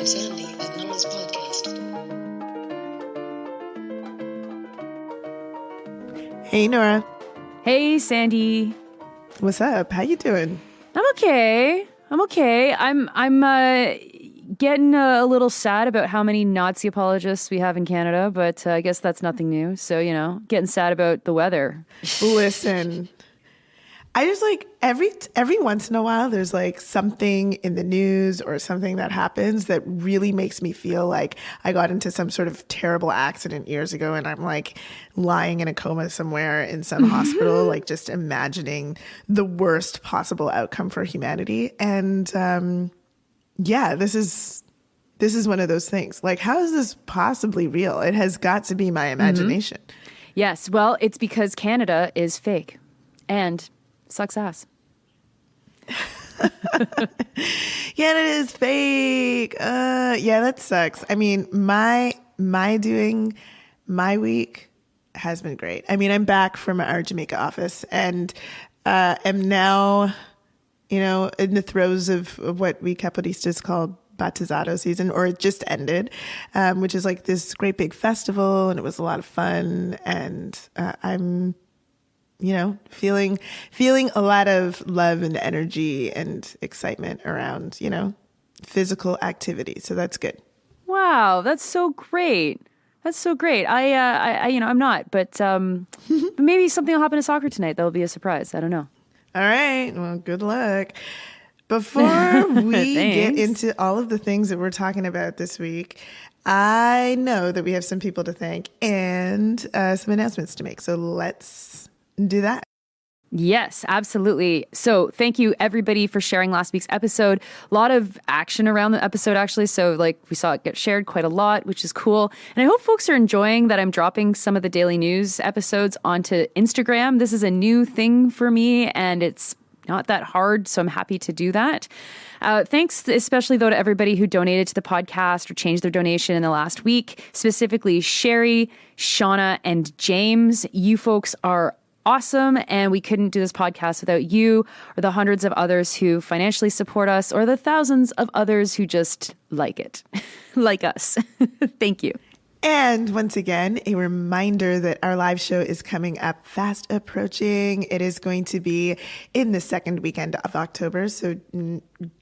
of Sandy and Nora's podcast. Hey, Nora. Hey, Sandy. What's up? How you doing? I'm okay. I'm getting a little sad about how many Nazi apologists we have in Canada, but I guess that's nothing new. So, getting sad about the weather. Listen, I just every once in a while, there's something in the news or something that happens that really makes me feel like I got into some sort of terrible accident years ago and I'm lying in a coma somewhere in some hospital, just imagining the worst possible outcome for humanity. And this is one of those things. How is this possibly real? It has got to be my imagination. Yes. Well, it's because Canada is fake and sucks ass. Yeah, it is fake. That sucks. I mean, my week has been great. I mean, I'm back from our Jamaica office and am now, in the throes of what we Caporistas call Batizado season, or it just ended, which is this great big festival, and it was a lot of fun. And I'm feeling a lot of love and energy and excitement around, physical activity. So that's good. Wow, that's so great. I'm not, but maybe something will happen to soccer tonight. That'll be a surprise. I don't know. All right. Well, good luck. Before we get into all of the things that we're talking about this week, I know that we have some people to thank and some announcements to make. So let's do that. Yes, absolutely. So thank you everybody for sharing last week's episode. A lot of action around the episode, actually. So we saw it get shared quite a lot, which is cool. And I hope folks are enjoying that I'm dropping some of the daily news episodes onto Instagram. This is a new thing for me and it's not that hard. So I'm happy to do that. Thanks especially though to everybody who donated to the podcast or changed their donation in the last week, specifically Sherry, Shauna, and James. You folks are awesome, and we couldn't do this podcast without you or the hundreds of others who financially support us or the thousands of others who just like it, like us. Thank you. And once again, a reminder that our live show is coming up fast approaching. It is going to be in the second weekend of October. So,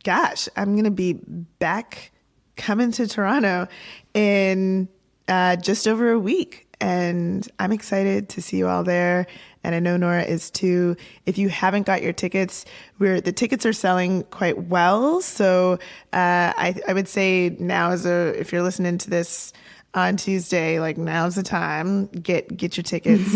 gosh, I'm going to be back coming to Toronto in just over a week. And I'm excited to see you all there. And I know Nora is too. If you haven't got your tickets, the tickets are selling quite well. So I would say now if you're listening to this on Tuesday, now's the time. Get your tickets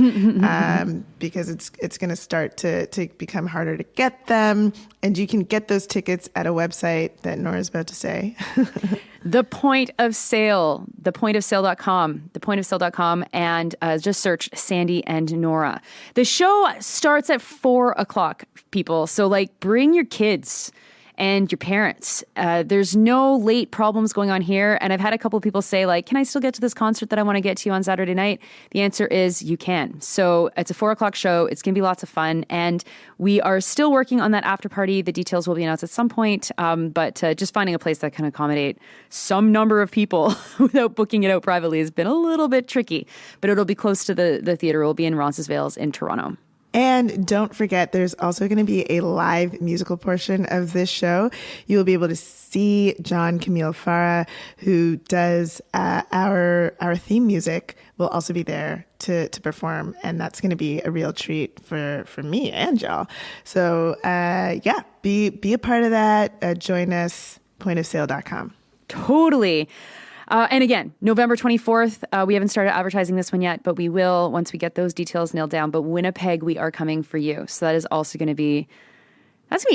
because it's going to start to become harder to get them. And you can get those tickets at a website that Nora's about to say. The Point of Sale, thepointofsale.com, and just search Sandy and Nora. The show starts at 4:00, people. So bring your kids and your parents. There's no late problems going on here. And I've had a couple of people say can I still get to this concert that I want to get to on Saturday night? The answer is you can. So it's a 4:00 show. It's going to be lots of fun. And we are still working on that after party. The details will be announced at some point. But just finding a place that can accommodate some number of people without booking it out privately has been a little bit tricky. But it'll be close to the theater. It will be in Roncesvalles in Toronto. And don't forget, there's also going to be a live musical portion of this show. You'll be able to see John Camille Farah, who does our theme music, will also be there to perform. And that's going to be a real treat for me and y'all. So, be a part of that. Join us, pointofsale.com. Totally. And again, November 24th, we haven't started advertising this one yet, but we will once we get those details nailed down. But Winnipeg, we are coming for you. So that's going to be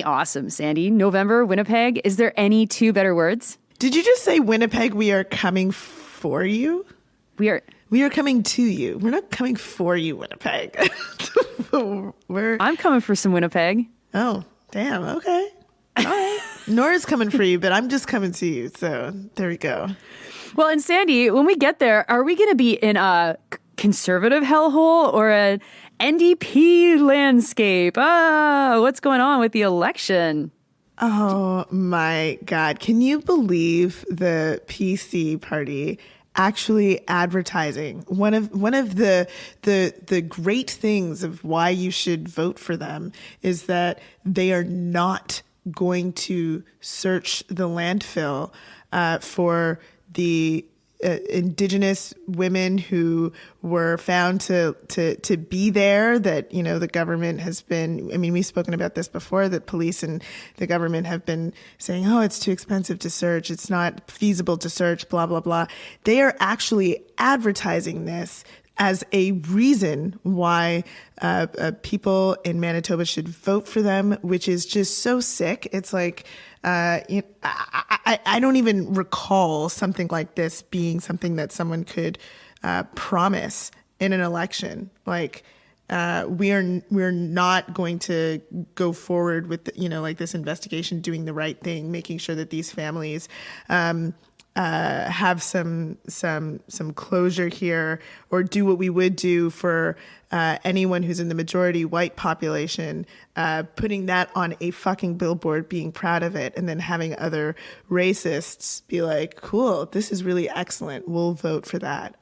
awesome, Sandy. November, Winnipeg. Is there any two better words? Did you just say Winnipeg, we are coming for you? We are coming to you. We're not coming for you, Winnipeg. I'm coming for some Winnipeg. Oh, damn. Okay. All right. Nora's coming for you, but I'm just coming to you. So there we go. Well, and Sandy, when we get there, are we going to be in a conservative hellhole or a NDP landscape? What's going on with the election? Oh my God. Can you believe the PC party actually advertising? One of the great things of why you should vote for them is that they are not going to search the landfill for the indigenous women who were found to be there, that, you know, the government has been, I mean, we've spoken about this before, that police and the government have been saying, oh, it's too expensive to search. It's not feasible to search, blah, blah, blah. They are actually advertising this as a reason why people in Manitoba should vote for them, which is just so sick. It's like, I don't even recall something like this being something that someone could promise in an election. Like, we're not going to go forward with, you know, like this investigation, doing the right thing, making sure that these families have some closure here, or do what we would do for anyone who's in the majority white population, putting that on a fucking billboard, being proud of it, and then having other racists be like, cool, this is really excellent, we'll vote for that.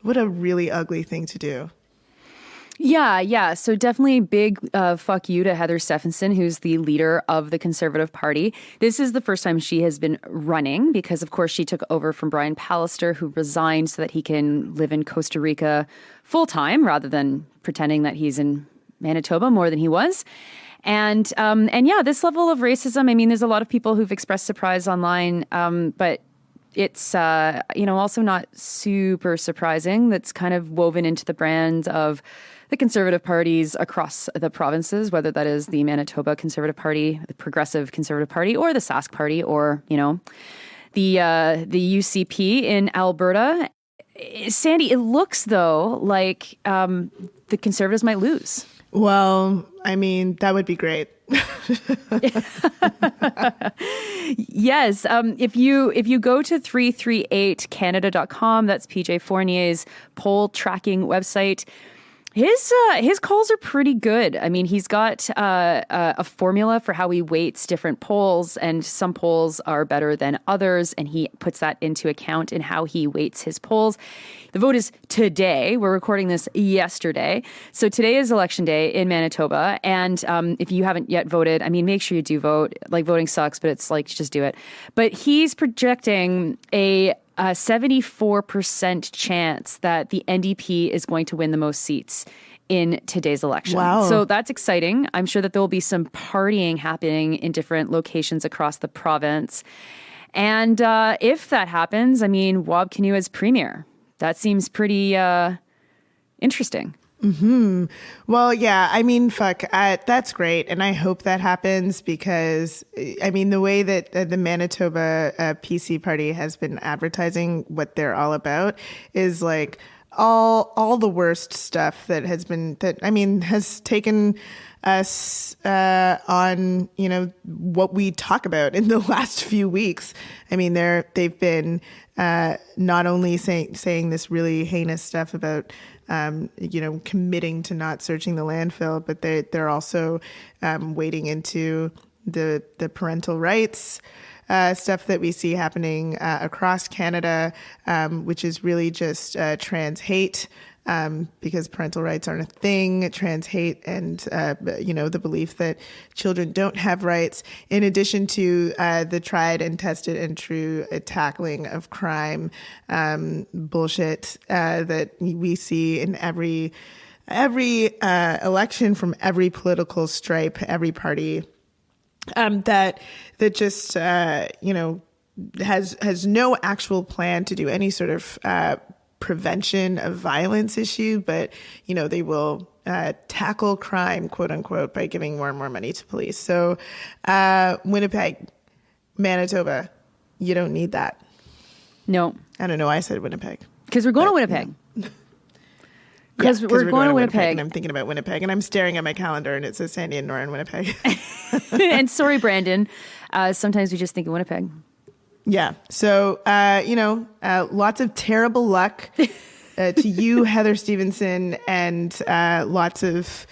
What a really ugly thing to do. Yeah. So definitely big fuck you to Heather Stephenson, who's the leader of the Conservative Party. This is the first time she has been running because, of course, she took over from Brian Pallister, who resigned so that he can live in Costa Rica full time rather than pretending that he's in Manitoba more than he was. And yeah, this level of racism, I mean, there's a lot of people who've expressed surprise online, but it's, also not super surprising. That's kind of woven into the brand of the Conservative parties across the provinces, whether that is the Manitoba Conservative Party, the Progressive Conservative Party, or the Sask Party, or, you know, the UCP in Alberta. Sandy, it looks, though, like the Conservatives might lose. Well, I mean, that would be great. Yes. If you go to 338canada.com, that's PJ Fournier's poll tracking website, his calls are pretty good. I mean, he's got a formula for how he weights different polls, and some polls are better than others, and he puts that into account in how he weights his polls. The vote is today. We're recording this yesterday. So today is election day in Manitoba. And if you haven't yet voted, I mean, make sure you do vote. Like, voting sucks, but it's like, just do it. But he's projecting a 74% chance that the NDP is going to win the most seats in today's election. Wow. So that's exciting. I'm sure that there will be some partying happening in different locations across the province. And if that happens, I mean, Wab Kinew as premier. That seems pretty interesting. Mm-hmm. Well, yeah, I mean, fuck, that's great. And I hope that happens because, I mean, the way that the Manitoba PC party has been advertising what they're all about is like all the worst stuff that has taken us on, you know, what we talk about in the last few weeks. I mean, they've been not only saying this really heinous stuff about committing to not searching the landfill, but they're also wading into the parental rights stuff that we see happening across Canada, which is really just trans hate. Because parental rights aren't a thing, trans hate and, the belief that children don't have rights, in addition to the tried and tested and true tackling of crime bullshit that we see in every election from every political stripe, every party, that just, has no actual plan to do any sort of prevention of violence issue, but they will tackle crime, quote unquote, by giving more and more money to police. So Winnipeg, Manitoba, you don't need that. No, I don't know. I said Winnipeg because we're going to Winnipeg. Because we're going to Winnipeg. And I'm thinking about Winnipeg, and I'm staring at my calendar, and it says Sandy and Nora in Winnipeg. And sorry, Brandon. Sometimes we just think of Winnipeg. Yeah. So, lots of terrible luck to you, Heather Stephenson, and lots of,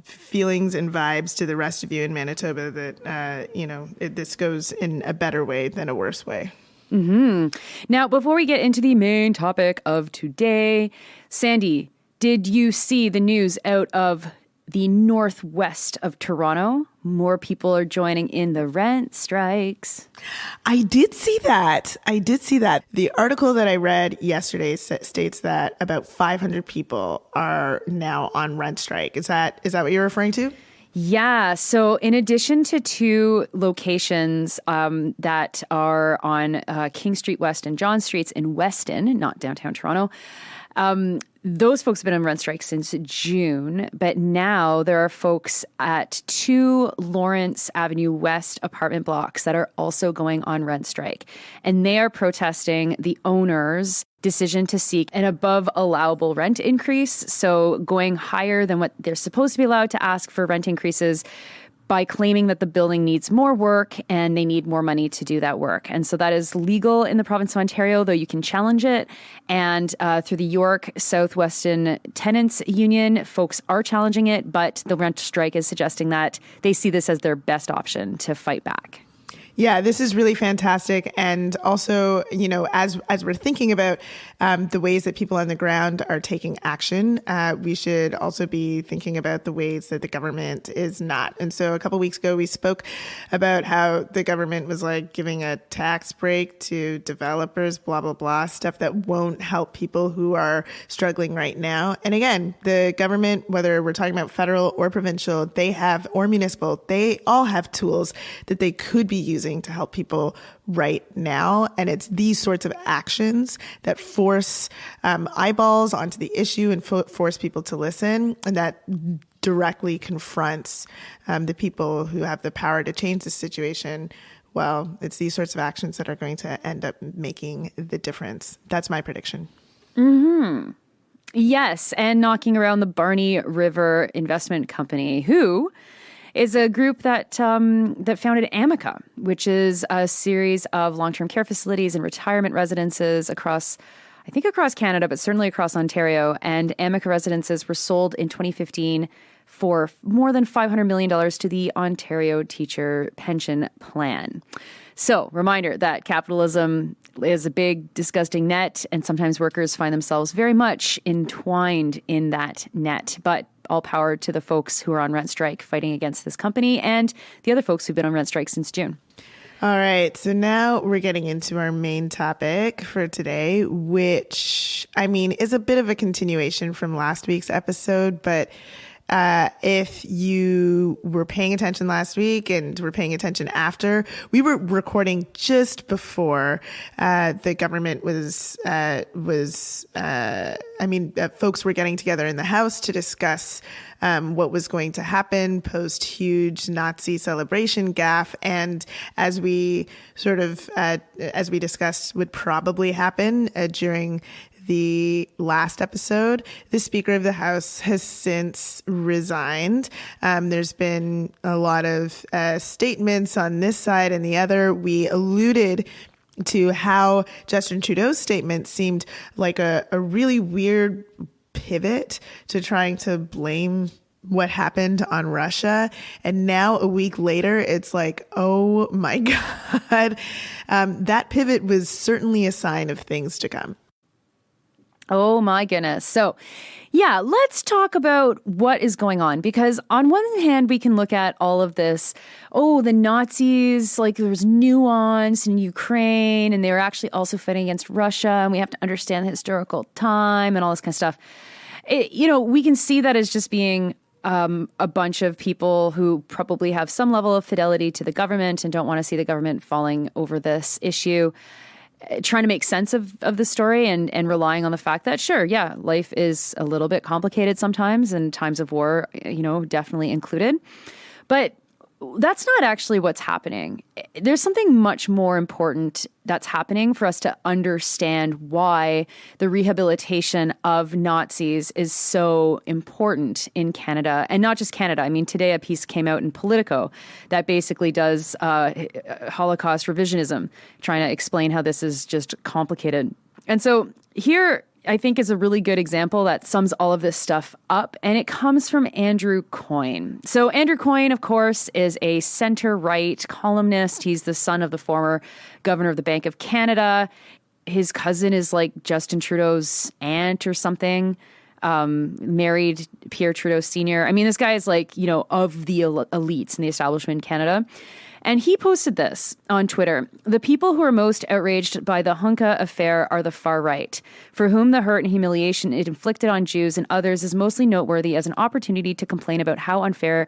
feelings and vibes to the rest of you in Manitoba that, this goes in a better way than a worse way. Now, before we get into the main topic of today, Sandy, did you see the news out of the northwest of Toronto? More people are joining in the rent strikes. I did see that. The article that I read yesterday states that about 500 people are now on rent strike. Is that what you're referring to? Yeah. So in addition to two locations that are on King Street West and John Streets in Weston, not downtown Toronto, those folks have been on rent strike since June, but now there are folks at 2 Lawrence Avenue West apartment blocks that are also going on rent strike. And they are protesting the owner's decision to seek an above allowable rent increase. So going higher than what they're supposed to be allowed to ask for rent increases, by claiming that the building needs more work and they need more money to do that work. And so that is legal in the province of Ontario, though you can challenge it. And through the York Southwestern Tenants Union, folks are challenging it, but the rent strike is suggesting that they see this as their best option to fight back. Yeah, this is really fantastic. And also, as we're thinking about the ways that people on the ground are taking action, we should also be thinking about the ways that the government is not. And so a couple of weeks ago, we spoke about how the government was like giving a tax break to developers, blah, blah, blah, stuff that won't help people who are struggling right now. And again, the government, whether we're talking about federal or provincial, or municipal, they all have tools that they could be using to help people right now. And it's these sorts of actions that force eyeballs onto the issue and force people to listen, and that directly confronts the people who have the power to change the situation. Well, it's these sorts of actions that are going to end up making the difference. That's my prediction. Mm-hmm. Yes, and knocking around the Barney River Investment Company, who is a group that founded Amica, which is a series of long-term care facilities and retirement residences across Canada, but certainly across Ontario. And Amica residences were sold in 2015 for more than $500 million to the Ontario Teacher Pension Plan. So, reminder that capitalism is a big, disgusting net, and sometimes workers find themselves very much entwined in that net. But all power to the folks who are on rent strike fighting against this company and the other folks who've been on rent strike since June. All right. So now we're getting into our main topic for today, which, is a bit of a continuation from last week's episode, but if you were paying attention last week and were paying attention after, we were recording just before the government folks were getting together in the House to discuss what was going to happen post huge Nazi celebration gaffe. And as we discussed would probably happen during the last episode, the Speaker of the House has since resigned. There's been a lot of statements on this side and the other. We alluded to how Justin Trudeau's statement seemed like a really weird pivot to trying to blame what happened on Russia. And now a week later, it's like, oh my God, that pivot was certainly a sign of things to come. Oh my goodness. So yeah, let's talk about what is going on, because on one hand, we can look at all of this. Oh, the Nazis, like there was nuance in Ukraine and they were actually also fighting against Russia. And we have to understand the historical time and all this kind of stuff. We can see that as just being a bunch of people who probably have some level of fidelity to the government and don't want to see the government falling over this issue, trying to make sense of the story and relying on the fact that, sure, yeah, life is a little bit complicated sometimes and times of war, definitely included. But that's not actually what's happening. There's something much more important that's happening for us to understand why the rehabilitation of Nazis is so important in Canada, and not just Canada. I mean, today a piece came out in Politico that basically does Holocaust revisionism, trying to explain how this is just complicated. And so here I think is a really good example that sums all of this stuff up, and it comes from Andrew Coyne. So Andrew Coyne, of course, is a center-right columnist. He's the son of the former governor of the Bank of Canada. His cousin is like Justin Trudeau's aunt or something, married Pierre Trudeau Sr. I mean, this guy is like, you know, of the elites in the establishment in Canada. And he posted this on Twitter. The people who are most outraged by the Hunka affair are the far right, for whom the hurt and humiliation it inflicted on Jews and others is mostly noteworthy as an opportunity to complain about how unfair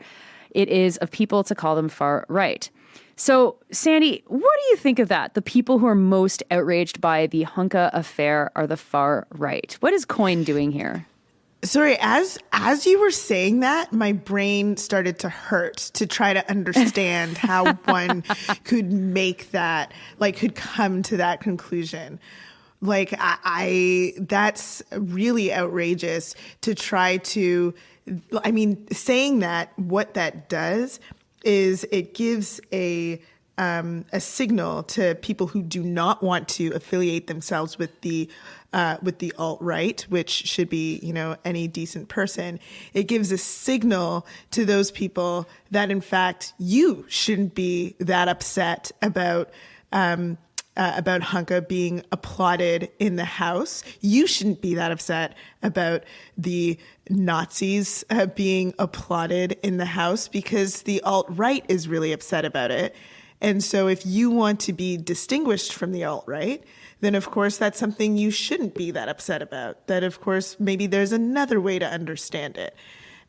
it is of people to call them far right. So, Sandy, what do you think of that? The people who are most outraged by the Hunka affair are the far right. What is Coyne doing here? Sorry, as you were saying that, my brain started to hurt to try to understand how one could make that, like, could come to that conclusion. Like, I that's really outrageous to try to, I mean, saying that, what that does is it gives a signal to people who do not want to affiliate themselves with the alt-right, which should be, you know, any decent person. It gives a signal to those people that, in fact, you shouldn't be that upset about Hunka being applauded in the House. You shouldn't be that upset about the Nazis being applauded in the House, because the alt-right is really upset about it. And so if you want to be distinguished from the alt-right, then of course that's something you shouldn't be that upset about. That of course maybe there's another way to understand it.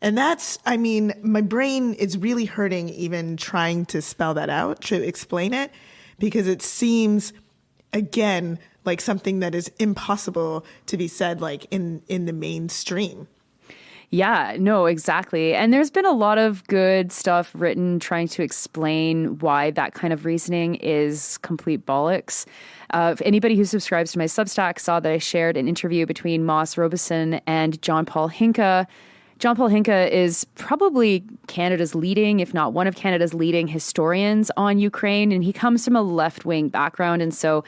And that's, I mean, my brain is really hurting even trying to spell that out, to explain it, because it seems, again, like something that is impossible to be said like in the mainstream. Yeah, no, exactly. And there's been a lot of good stuff written trying to explain why that kind of reasoning is complete bollocks. If anybody who subscribes to my Substack saw that I shared an interview between Moss Robeson and John Paul Hinka. John Paul Hinka is probably Canada's leading, if not one of Canada's leading historians on Ukraine. And he comes from a left-wing background and so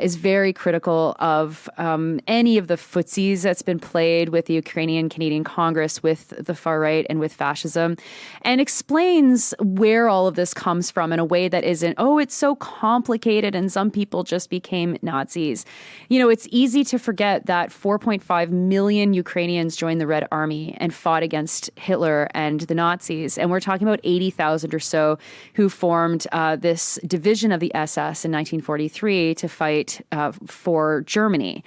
is very critical of any of the footsies that's been played with the Ukrainian-Canadian Congress, with the far right and with fascism, and explains where all of this comes from in a way that isn't, oh, it's so complicated and some people just became Nazis. You know, it's easy to forget that 4.5 million Ukrainians joined the Red Army and fought against Hitler and the Nazis. And we're talking about 80,000 or so who formed this division of the SS in 1943 to fight for Germany.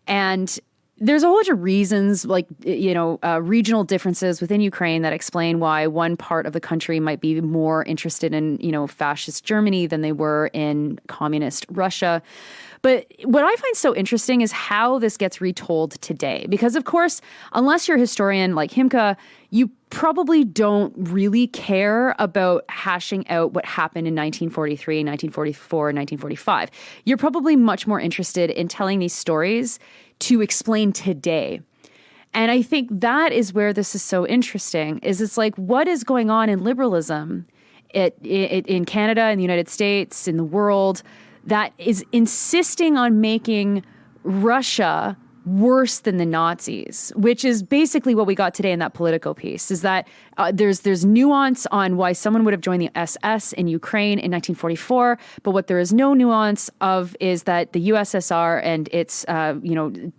And there's a whole bunch of reasons, like, you know, regional differences within Ukraine that explain why one part of the country might be more interested in, you know, fascist Germany than they were in communist Russia. But what I find so interesting is how this gets retold today. Because, of course, unless you're a historian like Himka, you probably don't really care about hashing out what happened in 1943, 1944, 1945. You're probably much more interested in telling these stories to explain today. And I think that is where this is so interesting, is it's like, what is going on in liberalism in Canada, in the United States, in the world, that is insisting on making Russia worse than the Nazis, which is basically what we got today in that Politico piece, is that there's nuance on why someone would have joined the SS in Ukraine in 1944, but what there is no nuance of is that the USSR and its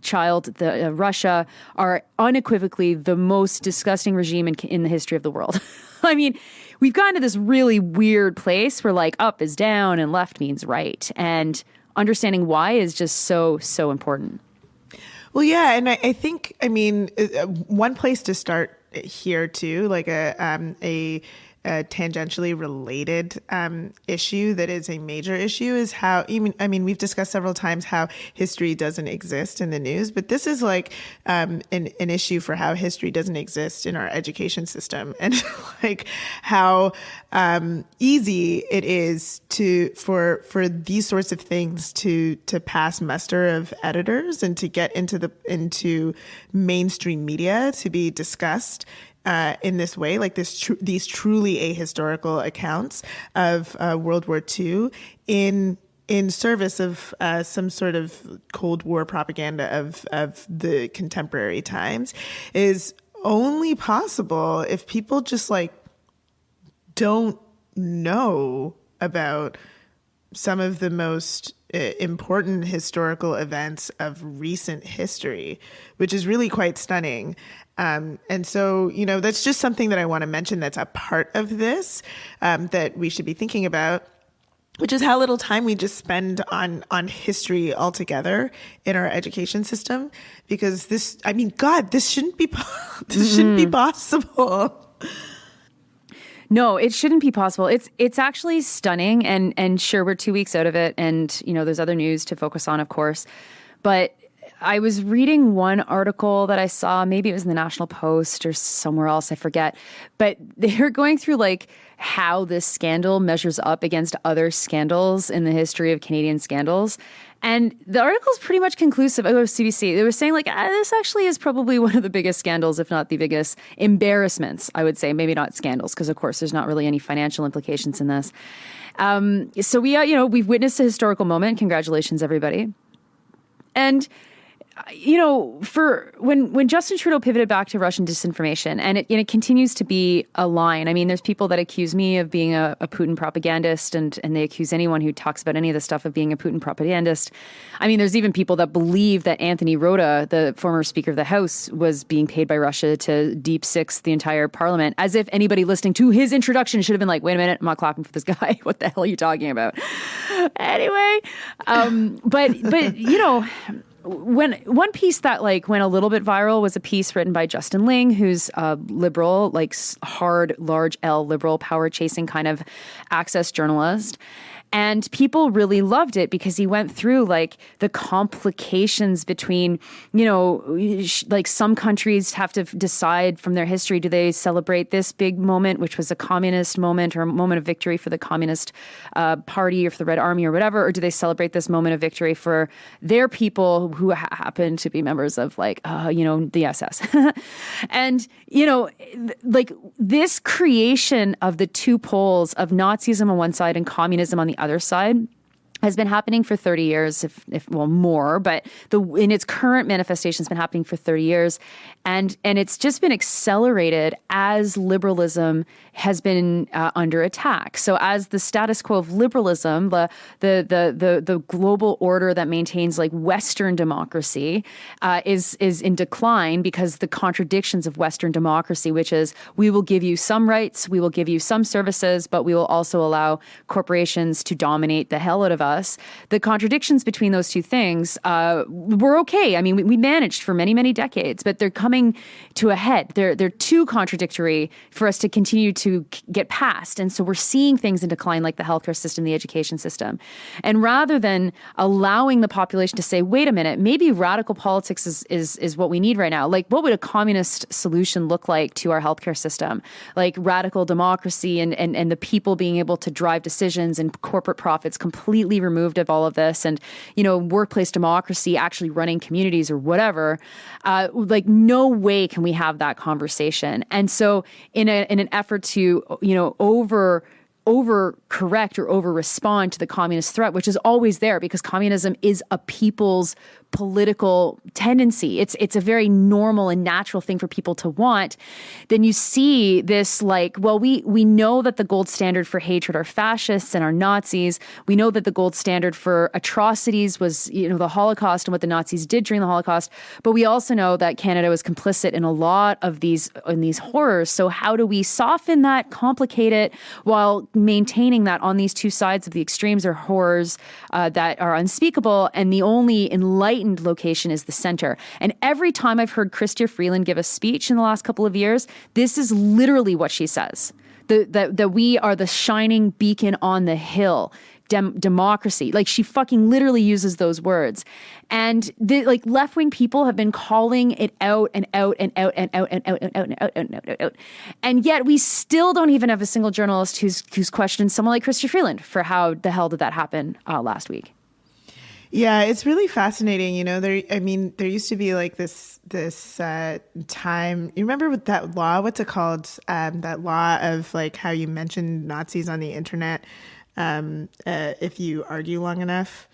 child, Russia, are unequivocally the most disgusting regime in the history of the world. I mean, we've gotten to this really weird place where like up is down and left means right, and understanding why is just so important. Well, yeah, and I think, I mean, one place to start here too, like a tangentially related issue that is a major issue, is how, even, I mean, we've discussed several times how history doesn't exist in the news, but this is like an issue for how history doesn't exist in our education system, and like how easy it is for these sorts of things to pass muster of editors and to get into mainstream media to be discussed in this way, like these truly ahistorical accounts of World War II in in service of some sort of Cold War propaganda of the contemporary times is only possible if people just like don't know about some of the most important historical events of recent history, which is really quite stunning. And so, that's just something that I want to mention that's a part of this that we should be thinking about, which is how little time we just spend on history altogether in our education system. Because this shouldn't be this shouldn't be possible. No, it shouldn't be possible. It's actually stunning, and sure, we're 2 weeks out of it, and there's other news to focus on, of course. But I was reading one article that I saw, maybe it was in the National Post or somewhere else, I forget. But they're going through like how this scandal measures up against other scandals in the history of Canadian scandals. And the article is pretty much conclusive. Oh, CBC. They were saying like, this actually is probably one of the biggest scandals, if not the biggest embarrassments, I would say. Maybe not scandals, because of course there's not really any financial implications in this. So we've witnessed a historical moment. Congratulations, everybody. And for when Justin Trudeau pivoted back to Russian disinformation, and it continues to be a line. I mean, there's people that accuse me of being a Putin propagandist, and they accuse anyone who talks about any of this stuff of being a Putin propagandist. I mean, there's even people that believe that Anthony Rota, the former Speaker of the House, was being paid by Russia to deep six the entire parliament, as if anybody listening to his introduction should have been like, wait a minute, I'm not clapping for this guy. What the hell are you talking about? Anyway, but when one piece that like went a little bit viral was a piece written by Justin Ling, who's a liberal, like hard, large L liberal, power chasing kind of access journalist. And people really loved it because he went through like the complications between, like some countries have to decide from their history, do they celebrate this big moment, which was a communist moment or a moment of victory for the Communist Party or for the Red Army or whatever, or do they celebrate this moment of victory for their people who happen to be members of like, the SS. And, like this creation of the two poles of Nazism on one side and communism on the other side has been happening for 30 years, if more, but in its current manifestation has been happening for 30 years. And it's just been accelerated as liberalism has been under attack. So as the status quo of liberalism, the global order that maintains like Western democracy is in decline because the contradictions of Western democracy, which is we will give you some rights, we will give you some services, but we will also allow corporations to dominate the hell out of us. The contradictions between those two things were okay. I mean, we managed for many, many decades, but they're coming to a head. They're too contradictory for us to continue to get past. And so we're seeing things in decline like the healthcare system, the education system. And rather than allowing the population to say, wait a minute, maybe radical politics is what we need right now. Like, what would a communist solution look like to our healthcare system? Like radical democracy and the people being able to drive decisions and corporate profits completely removed of all of this, and workplace democracy actually running communities or whatever. Like no way can we have that conversation. And so in an effort to over correct or over respond to the communist threat, which is always there because communism is a people's political tendency. It's a very normal and natural thing for people to want. Then you see this like, well, we know that the gold standard for hatred are fascists and are Nazis. We know that the gold standard for atrocities was, the Holocaust and what the Nazis did during the Holocaust. But we also know that Canada was complicit in a lot of these horrors. So how do we soften that, complicate it, while maintaining that on these two sides of the extremes are horrors that are unspeakable, and the only enlightened location is the center. And every time I've heard Chrystia Freeland give a speech in the last couple of years, this is literally what she says. That we are the shining beacon on the hill. Democracy. Like she fucking literally uses those words. And like left-wing people have been calling it out and out and out and out and out and out and out and out and out. And yet we still don't even have a single journalist who's questioned someone like Chrystia Freeland for how the hell did that happen last week. Yeah, it's really fascinating. There used to be like this time. You remember with that law? What's it called? That law of like how you mentioned Nazis on the internet. if you argue long enough.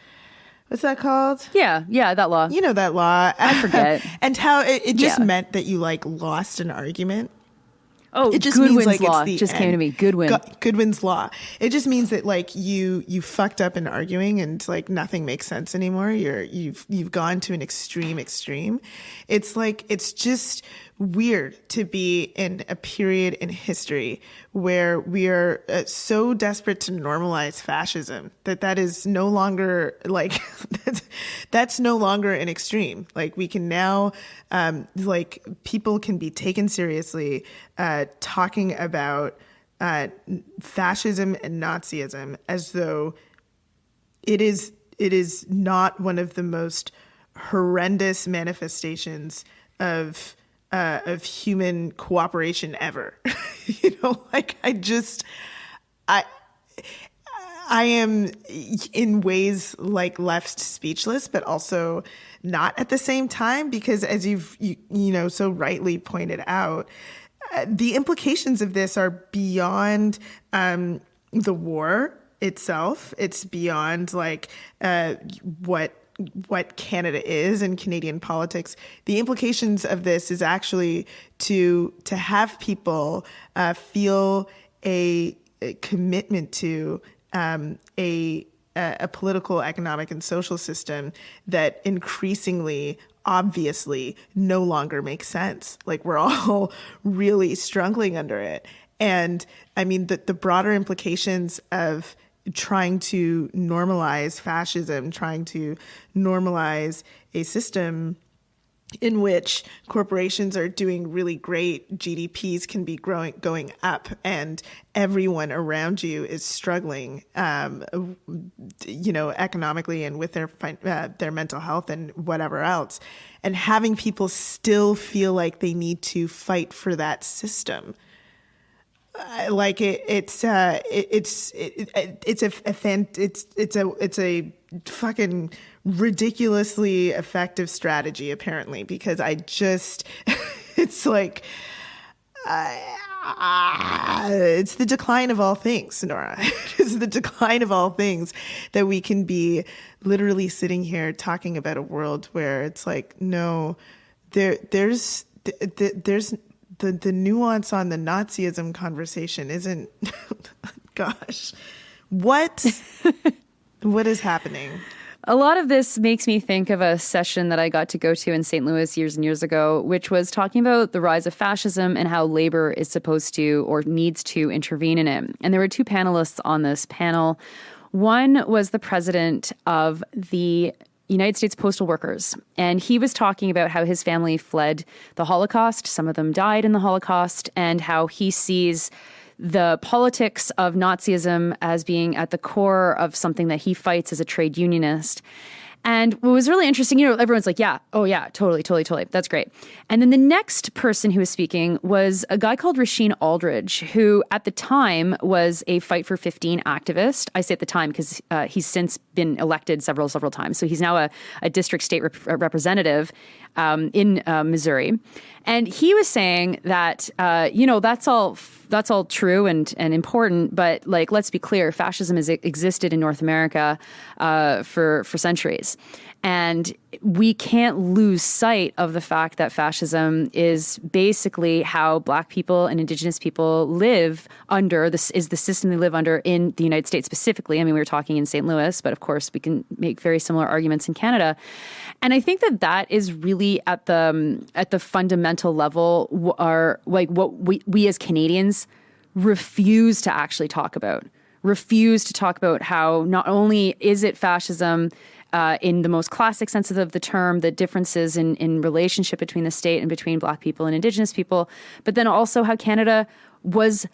What's that called? Yeah, that law. You know that law. I forget. And how it just meant that you like lost an argument. Oh, it just Goodwin's means like law it's the just end. came to me. Goodwin's law. It just means that like you fucked up in arguing and like nothing makes sense anymore. You've gone to an extreme. It's like it's just weird to be in a period in history where we are so desperate to normalize fascism that is no longer like that's no longer an extreme. Like we can now like people can be taken seriously talking about fascism and Nazism as though it is not one of the most horrendous manifestations of human cooperation ever. You know, like I am in ways like left speechless, but also not at the same time, because as you know, so rightly pointed out, the implications of this are beyond the war itself. It's beyond like what Canada is and Canadian politics. The implications of this is actually to have people feel a commitment to a political, economic, and social system that increasingly, obviously, no longer makes sense. Like we're all really struggling under it. And I mean, the broader implications of trying to normalize fascism, trying to normalize a system in which corporations are doing really great, GDPs can be going up, and everyone around you is struggling, you know, economically and with their mental health and whatever else, and having people still feel like they need to fight for that system. Like it's a fucking ridiculously effective strategy, apparently, because I just it's like it's the decline of all things, Nora. It's the decline of all things that we can be literally sitting here talking about a world where it's like, no, there's the nuance on the Nazism conversation isn't, gosh, what is happening? A lot of this makes me think of a session that I got to go to in St. Louis years and years ago, which was talking about the rise of fascism and how labor is supposed to or needs to intervene in it. And there were two panelists on this panel. One was the president of the United States Postal Workers. And he was talking about how his family fled the Holocaust. Some of them died in the Holocaust, and how he sees the politics of Nazism as being at the core of something that he fights as a trade unionist. And what was really interesting, you know, everyone's like, yeah, oh yeah, totally. That's great. And then the next person who was speaking was a guy called Rasheen Aldridge, who at the time was a Fight for 15 activist. I say at the time because he's since been elected several times. So he's now a district state representative in Missouri. And he was saying that, you know, that's all true and important, but like, let's be clear, fascism has existed in North America for centuries. And we can't lose sight of the fact that fascism is basically how Black people and Indigenous people live under. This is the system they live under in the United States specifically. I mean, we were talking in St. Louis, but of course we can make very similar arguments in Canada. And I think that is really at the fundamental level are like what we as Canadians refuse to actually talk about. Refuse to talk about how not only is it fascism in the most classic sense of the term, the differences in relationship between the state and between Black people and Indigenous people, but then also how Canada was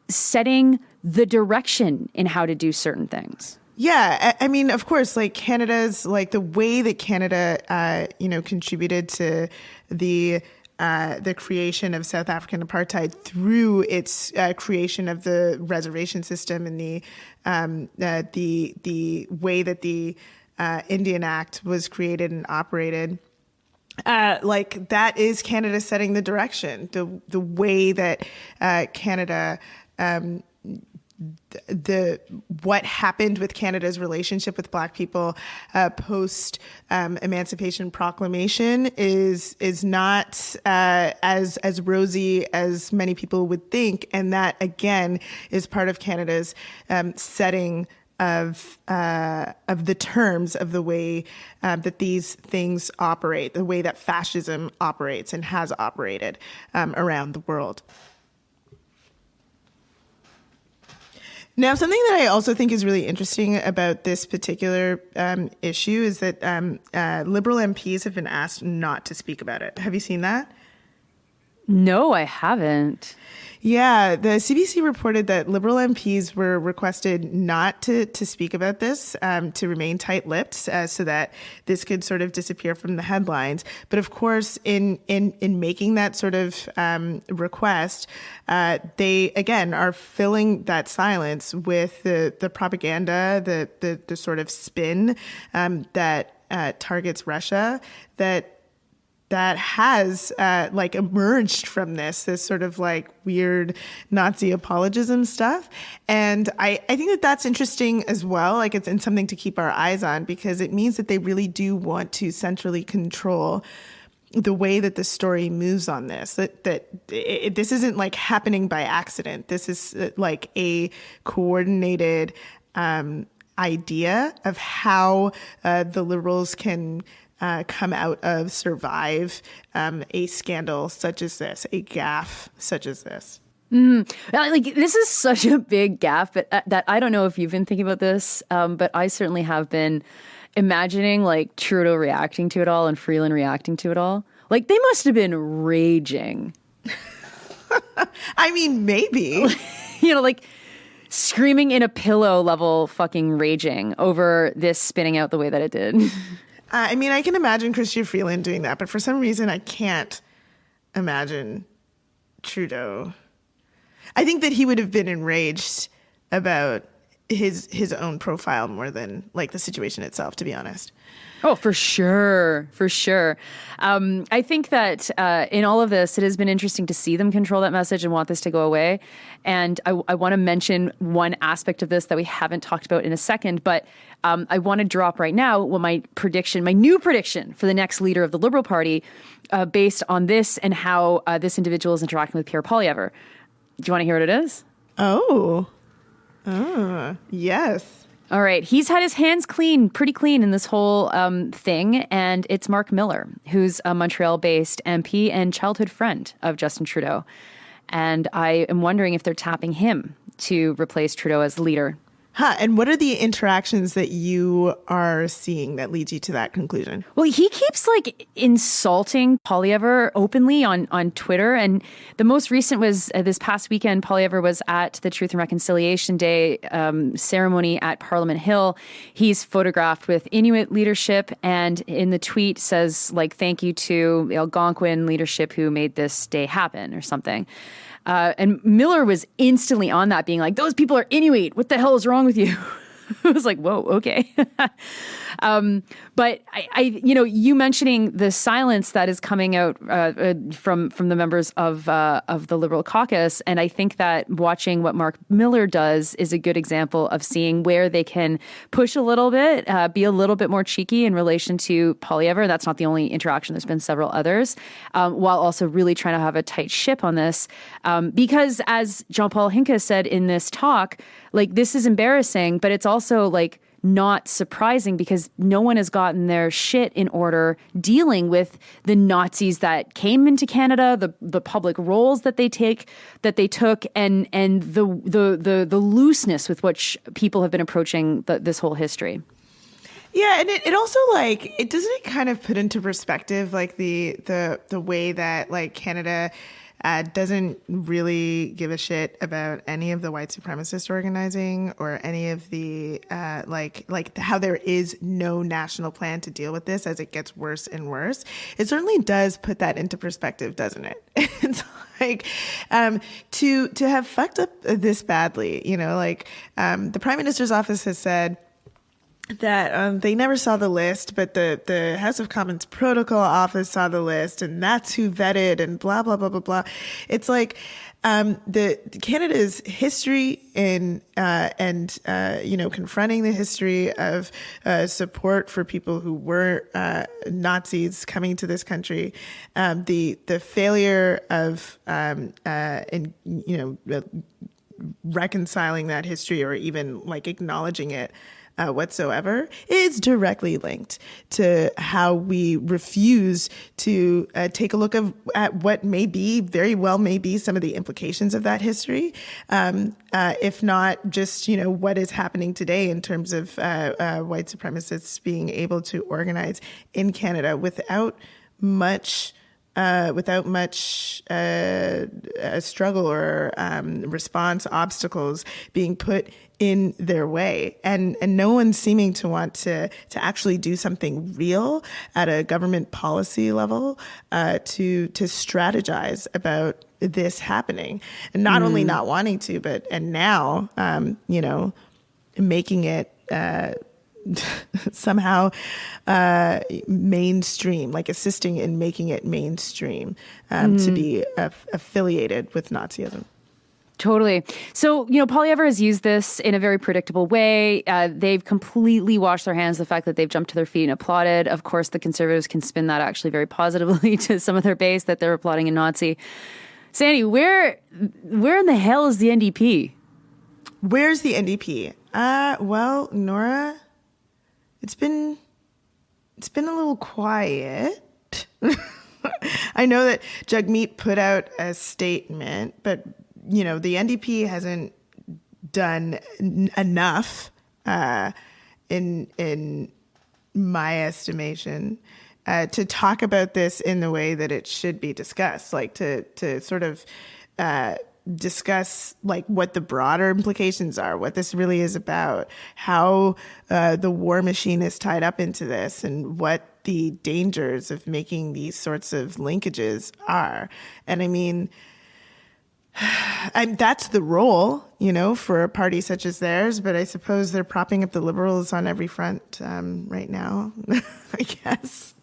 setting the direction in how to do certain things. Yeah, I mean, of course, like Canada's, like the way that Canada, you know, contributed to the creation of South African apartheid through its creation of the reservation system and the way that the Indian Act was created and operated. Like that is Canada setting the direction. The way that Canada, the what happened with Canada's relationship with Black people post Emancipation Proclamation is not as rosy as many people would think, and that again is part of Canada's setting of the terms of the way that these things operate, the way that fascism operates and has operated around the world. Now, something that I also think is really interesting about this particular issue is that Liberal MPs have been asked not to speak about it. Have you seen that? No, I haven't. Yeah, the CBC reported that Liberal MPs were requested not to speak about this, to remain tight-lipped, so that this could sort of disappear from the headlines. But of course, in making that sort of request, they again are filling that silence with the propaganda, the sort of spin that targets Russia, that has like emerged from this sort of like weird Nazi apologism stuff. And I think that that's interesting as well. Like it's something to keep our eyes on, because it means that they really do want to centrally control the way that the story moves on this, this isn't like happening by accident. This is like a coordinated idea of how the Liberals can come out of, survive a scandal such as this, a gaffe such as this. Like this is such a big gaffe, but that I don't know if you've been thinking about this, but I certainly have been imagining like Trudeau reacting to it all and Freeland reacting to it all. Like they must have been raging. I mean, maybe. Like screaming in a pillow level fucking raging over this spinning out the way that it did. I mean, I can imagine Chrystia Freeland doing that, but for some reason I can't imagine Trudeau. I think that he would have been enraged about his own profile more than like the situation itself, to be honest. Oh, for sure. For sure. I think that in all of this, it has been interesting to see them control that message and want this to go away. And I want to mention one aspect of this that we haven't talked about in a second, but I want to drop right now what my new prediction for the next leader of the Liberal Party based on this and how this individual is interacting with Pierre Poilievre. Do you want to hear what it is? Oh, yes. All right. He's had his hands pretty clean in this whole thing. And it's Mark Miller, who's a Montreal-based MP and childhood friend of Justin Trudeau. And I am wondering if they're tapping him to replace Trudeau as leader. And what are the interactions that you are seeing that leads you to that conclusion? Well, he keeps like insulting Poilievre openly on Twitter. And the most recent was this past weekend. Poilievre was at the Truth and Reconciliation Day ceremony at Parliament Hill. He's photographed with Inuit leadership, and in the tweet says like, thank you to Algonquin leadership who made this day happen or something. And Miller was instantly on that, being like, those people are Inuit. What the hell is wrong with you? I was like, whoa, okay. But you mentioning the silence that is coming out from the members of the Liberal caucus, and I think that watching what Mark Miller does is a good example of seeing where they can push a little bit, be a little bit more cheeky in relation to Poilievre. That's not the only interaction. There's been several others, while also really trying to have a tight ship on this. Because as Jean-Paul Hinka said in this talk, like this is embarrassing, but it's also like not surprising because no one has gotten their shit in order dealing with the Nazis that came into Canada, the public roles that they took, and the looseness with which people have been approaching this whole history. Yeah, and it also like it doesn't it kind of put into perspective like the way that like Canada doesn't really give a shit about any of the white supremacist organizing or any of the like how there is no national plan to deal with this as it gets worse and worse. It certainly does put that into perspective, doesn't it? It's like to have fucked up this badly, the Prime Minister's office has said that they never saw the list, but the House of Commons Protocol Office saw the list, and that's who vetted, and blah, blah, blah, blah, blah. It's like, the Canada's history and confronting the history of support for people who were Nazis coming to this country, the failure of reconciling that history or even like acknowledging it whatsoever is directly linked to how we refuse to take a look at what very well may be some of the implications of that history, if not just, what is happening today in terms of white supremacists being able to organize in Canada without much struggle or response, obstacles being put in their way, and no one seeming to want to actually do something real at a government policy level to strategize about this happening, and not only not wanting to, but now making it somehow mainstream, like assisting in making it mainstream to be affiliated with Nazism. Totally. So, Polyever has used this in a very predictable way. They've completely washed their hands of the fact that they've jumped to their feet and applauded. Of course, the Conservatives can spin that actually very positively to some of their base that they're applauding a Nazi. Sandy, where in the hell is the NDP? Where's the NDP? Well, Nora, it's been a little quiet. I know that Jagmeet put out a statement, but the NDP hasn't done enough, in my estimation, to talk about this in the way that it should be discussed, like to sort of discuss like what the broader implications are, what this really is about, how the war machine is tied up into this, and what the dangers of making these sorts of linkages are. And I mean, that's the role, for a party such as theirs, but I suppose they're propping up the Liberals on every front right now, I guess.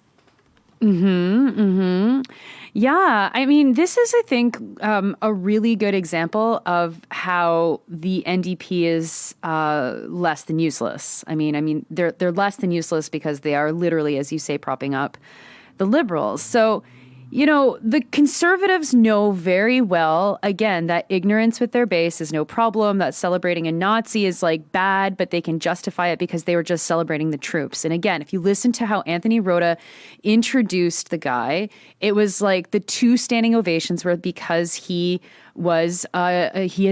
Yeah, I mean, this is, I think, a really good example of how the NDP is less than useless. I mean, they're less than useless because they are literally, as you say, propping up the Liberals. So, the Conservatives know very well, again, that ignorance with their base is no problem, that celebrating a Nazi is like bad, but they can justify it because they were just celebrating the troops. And again, if you listen to how Anthony Rota introduced the guy, it was like the two standing ovations were because he has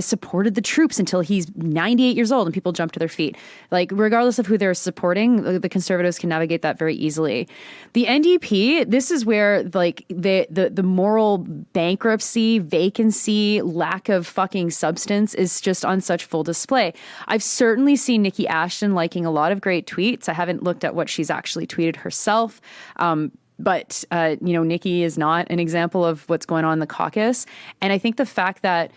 supported the troops until he's 98 years old and people jump to their feet. Like, regardless of who they're supporting, the Conservatives can navigate that very easily. The NDP, this is where like the moral bankruptcy, vacancy, lack of fucking substance is just on such full display. I've certainly seen Nikki Ashton liking a lot of great tweets. I haven't looked at what she's actually tweeted herself. But Nikki is not an example of what's going on in the caucus. And I think the fact that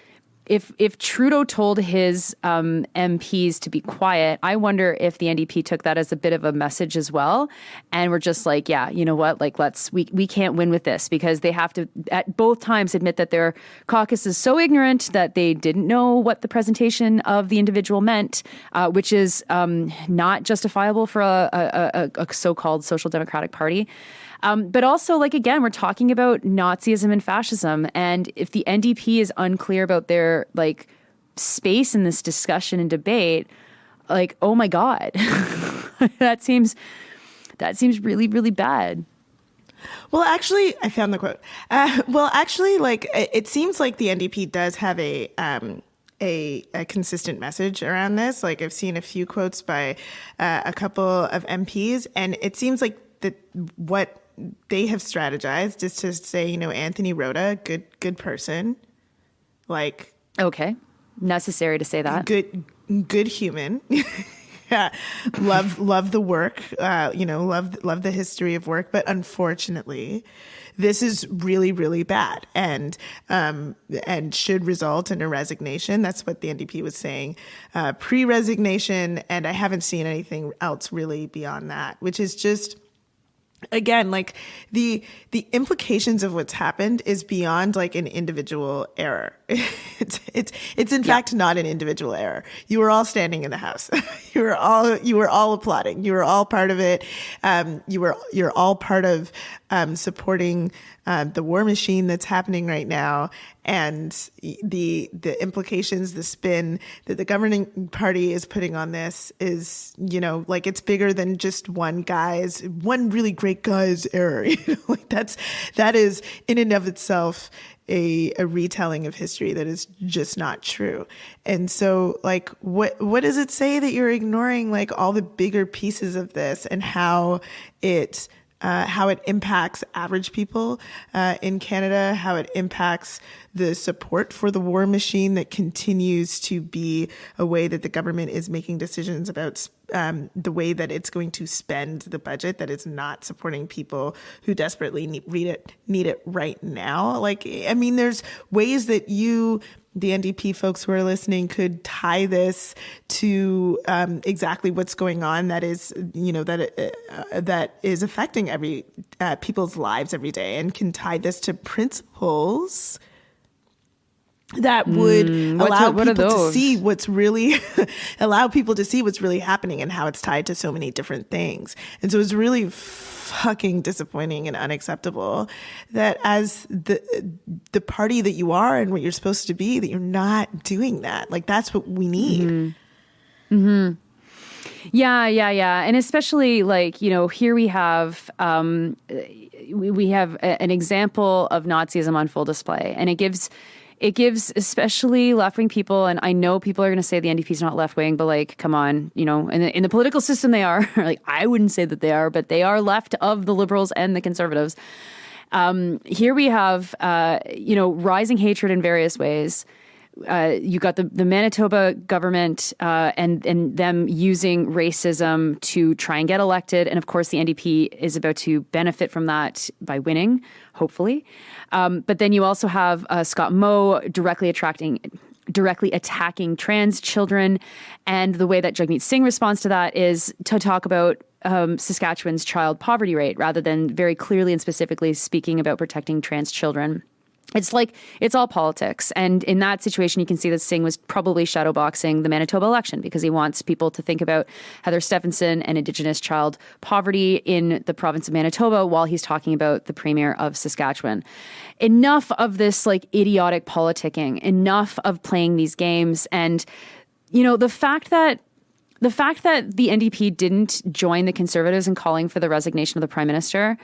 if Trudeau told his MPs to be quiet, I wonder if the NDP took that as a bit of a message as well. And we're just like, yeah, you know what? Like, we can't win with this, because they have to at both times admit that their caucus is so ignorant that they didn't know what the presentation of the individual meant, which is not justifiable for a so-called social democratic party. But also, like, again, we're talking about Nazism and fascism. And if the NDP is unclear about their, like, space in this discussion and debate, like, oh, my God, that seems really, really bad. Well, actually, I found the quote. Like, it seems like the NDP does have a consistent message around this. Like, I've seen a few quotes by a couple of MPs, and it seems like that what they have strategized is to say, Anthony Rota, good person, like, okay, necessary to say that, good human, yeah, love the work, love the history of work, but unfortunately, this is really, really bad, and should result in a resignation. That's what the NDP was saying pre-resignation, and I haven't seen anything else really beyond that, which is just, again, like the implications of what's happened is beyond like an individual error. It's in fact not an individual error. You were all standing in the House. You were all applauding. You were all part of it. You're all part of supporting the war machine that's happening right now, and the implications, the spin that the governing party is putting on this is, like, it's bigger than just one really great guy's error. That is in and of itself a retelling of history that is just not true. And so, like, what does it say that you're ignoring, like, all the bigger pieces of this and how it impacts average people in Canada, how it impacts the support for the war machine that continues to be a way that the government is making decisions about the way that it's going to spend the budget, that it's not supporting people who desperately need it right now. Like, I mean, there's ways that the NDP folks who are listening could tie this to exactly what's going on that is, that is affecting people's lives every day, and can tie this to principles that would allow people to see what's really happening and how it's tied to so many different things. And so it's really fucking disappointing and unacceptable that as the party that you are and what you're supposed to be, that you're not doing that. Like, that's what we need. Mm-hmm. Mm-hmm. Yeah. And especially, like, here we have we have an example of Nazism on full display, and it gives especially left-wing people, and I know people are going to say the NDP is not left-wing, but, like, come on, in the political system they are. Like, I wouldn't say that they are, but they are left of the Liberals and the Conservatives. Here we have, rising hatred in various ways. You got the Manitoba government and them using racism to try and get elected. And of course, the NDP is about to benefit from that by winning, hopefully. But then you also have Scott Moe directly attacking trans children. And the way that Jagmeet Singh responds to that is to talk about Saskatchewan's child poverty rate rather than very clearly and specifically speaking about protecting trans children. It's like, it's all politics. And in that situation, you can see that Singh was probably shadowboxing the Manitoba election because he wants people to think about Heather Stephenson and Indigenous child poverty in the province of Manitoba while he's talking about the Premier of Saskatchewan. Enough of this, like, idiotic politicking, enough of playing these games. And, the fact that the NDP didn't join the Conservatives in calling for the resignation of the Prime Minister,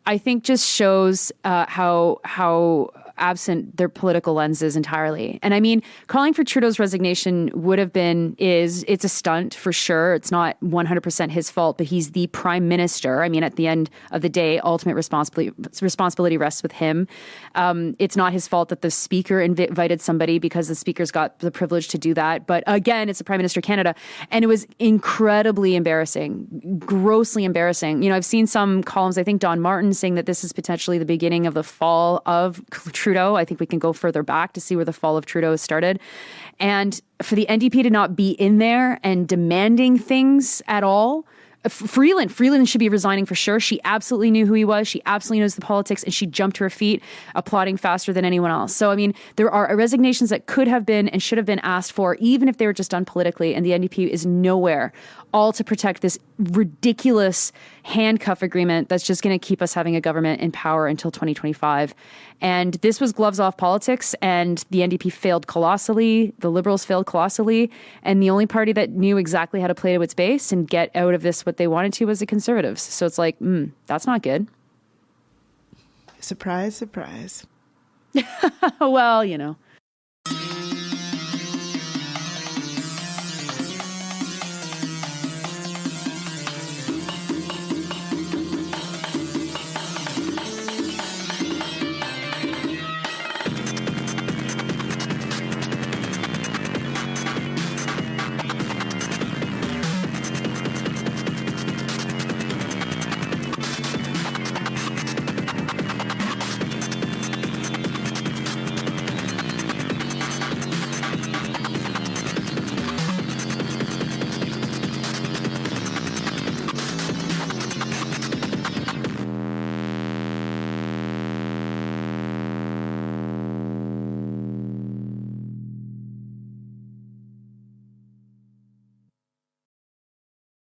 I think just shows how absent their political lenses entirely. And I mean, calling for Trudeau's resignation it's a stunt for sure. It's not 100% his fault, but he's the Prime Minister. I mean, at the end of the day, ultimate responsibility rests with him. It's not his fault that the Speaker invited somebody because the Speaker's got the privilege to do that. But again, it's the Prime Minister of Canada. And it was incredibly embarrassing, grossly embarrassing. I've seen some columns, I think Don Martin saying that this is potentially the beginning of the fall of Trudeau. I think we can go further back to see where the fall of Trudeau started. And for the NDP to not be in there and demanding things at all, Freeland should be resigning for sure. She absolutely knew who he was. She absolutely knows the politics, and she jumped to her feet, applauding faster than anyone else. So, I mean, there are resignations that could have been and should have been asked for, even if they were just done politically, and the NDP is nowhere, all to protect this ridiculous handcuff agreement that's just going to keep us having a government in power until 2025. And this was gloves off politics, and the NDP failed colossally. The Liberals failed colossally. And the only party that knew exactly how to play to its base and get out of this what they wanted to was the Conservatives. So it's like, that's not good. Surprise, surprise. Well,